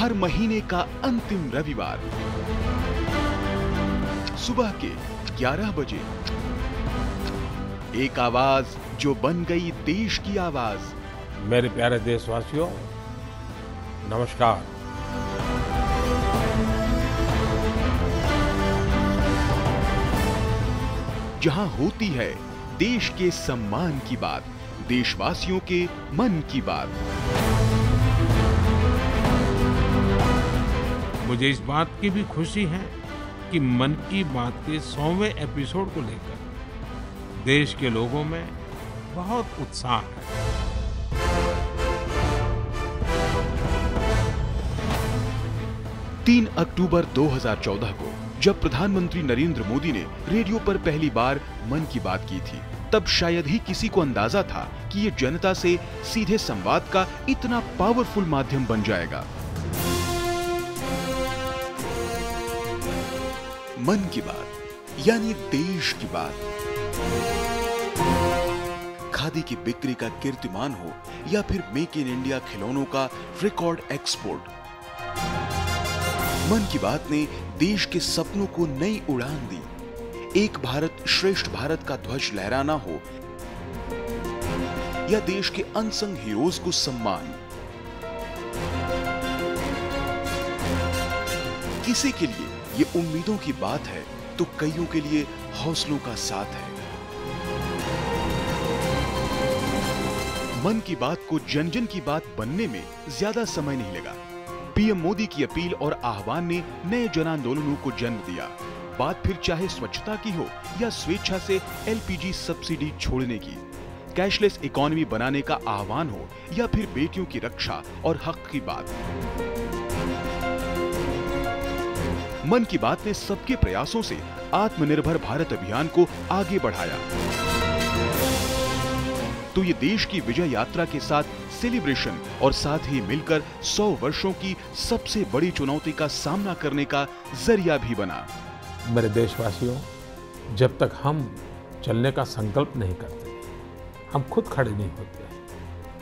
हर महीने का अंतिम रविवार सुबह के 11 बजे। एक आवाज जो बन गई देश की आवाज। मेरे प्यारे देशवासियों, नमस्कार। जहां होती है देश के सम्मान की बात, देशवासियों के मन की बात। मुझे इस बात की भी खुशी है कि मन की बात के 100वें एपिसोड को लेकर देश के लोगों में बहुत उत्साह है। 3 अक्टूबर 2014 को जब प्रधानमंत्री नरेंद्र मोदी ने रेडियो पर पहली बार मन की बात की थी, तब शायद ही किसी को अंदाजा था कि ये जनता से सीधे संवाद का इतना पावरफुल माध्यम बन जाएगा। मन की बात यानी देश की बात। खादी की बिक्री का कीर्तिमान हो या फिर मेक इन इंडिया खिलौनों का रिकॉर्ड एक्सपोर्ट, मन की बात ने देश के सपनों को नई उड़ान दी। एक भारत श्रेष्ठ भारत का ध्वज लहराना हो या देश के अनसंग हीरोज को सम्मान, किसी के लिए ये उम्मीदों की बात है तो कईयों के लिए हौसलों का साथ है। मन की बात को जन जन की बात बनने में ज्यादा समय नहीं लगा। पीएम मोदी की अपील और आह्वान ने नए जन आंदोलनों को जन्म दिया। बात फिर चाहे स्वच्छता की हो या स्वेच्छा से एलपीजी सब्सिडी छोड़ने की, कैशलेस इकोनॉमी बनाने का आह्वान हो या फिर बेटियों की रक्षा और हक की बात। मन की बात ने सबके प्रयासों से आत्मनिर्भर भारत अभियान को आगे बढ़ाया। तो ये देश की विजय यात्रा के साथ सेलिब्रेशन और साथ ही मिलकर 100 वर्षों की सबसे बड़ी चुनौती का सामना करने का जरिया भी बना। मेरे देशवासियों, जब तक हम चलने का संकल्प नहीं करते, हम खुद खड़े नहीं होते,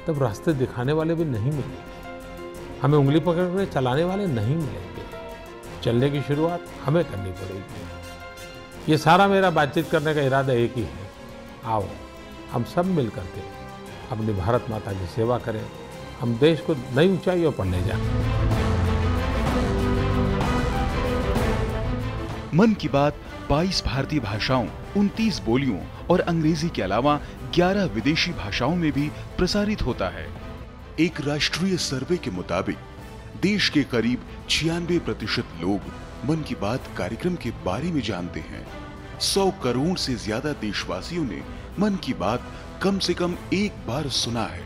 तब रास्ते दिखाने वाले भी नहीं मिलेंगे, हमें उंगली पकड़ कर चलाने वाले नहीं मिलेंगे। चलने की शुरुआत हमें करनी पड़ेगी। ये सारा मेरा बातचीत करने का इरादा एक ही है, आओ हम सब मिल करके अपनी भारत माता की सेवा करें, हम देश को नई ऊंचाइयों पर ले जाएं। मन की बात 22 भारतीय भाषाओं, 29 बोलियों और अंग्रेजी के अलावा 11 विदेशी भाषाओं में भी प्रसारित होता है। एक राष्ट्रीय सर्वे के मुताबिक देश के करीब 96% लोग मन की बात कार्यक्रम के बारे में जानते हैं। 100 करोड़ से ज्यादा देशवासियों ने मन की बात कम से कम एक बार सुना है।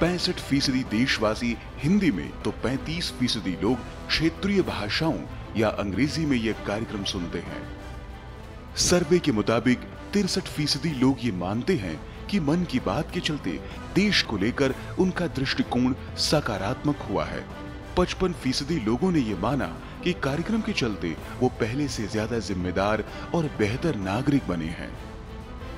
65% देशवासी हिंदी में तो 35% लोग क्षेत्रीय भाषाओं या अंग्रेजी में यह कार्यक्रम सुनते हैं। सर्वे के मुताबिक 63% लोग ये मानते हैं कि मन की बात के चलते देश को लेकर उनका दृष्टिकोण सकारात्मक हुआ है। 55% लोगों ने ये माना कि कार्यक्रम के चलते वो पहले से ज्यादा जिम्मेदार और बेहतर नागरिक बने हैं।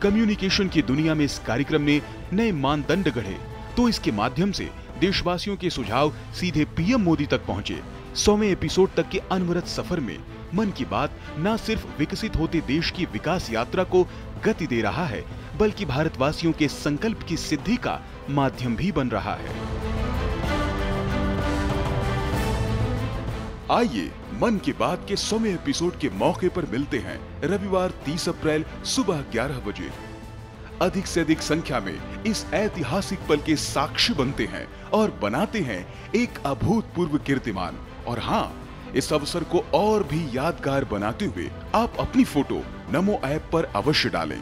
कम्युनिकेशन की दुनिया में इस कार्यक्रम ने नए मानदंड गढ़े, तो इसके माध्यम से देशवासियों के सुझाव सीधे पीएम मोदी तक पहुंचे। 100वें एपिसोड तक के अनवरत सफर में मन की बात न सिर्फ विकसित होते देश की विकास यात्रा को गति दे रहा है, बल्कि भारतवासियों के संकल्प की सिद्धि का माध्यम भी बन रहा है। आइए मन की बात के 100वें एपिसोड के मौके पर मिलते हैं रविवार 30 अप्रैल सुबह 11 बजे। अधिक से अधिक संख्या में इस ऐतिहासिक पल के साक्षी बनते हैं और बनाते हैं एक अभूतपूर्व कीर्तिमान। और हाँ, इस अवसर को और भी यादगार बनाते हुए आप अपनी फोटो नमो ऐप पर अवश्य डालें।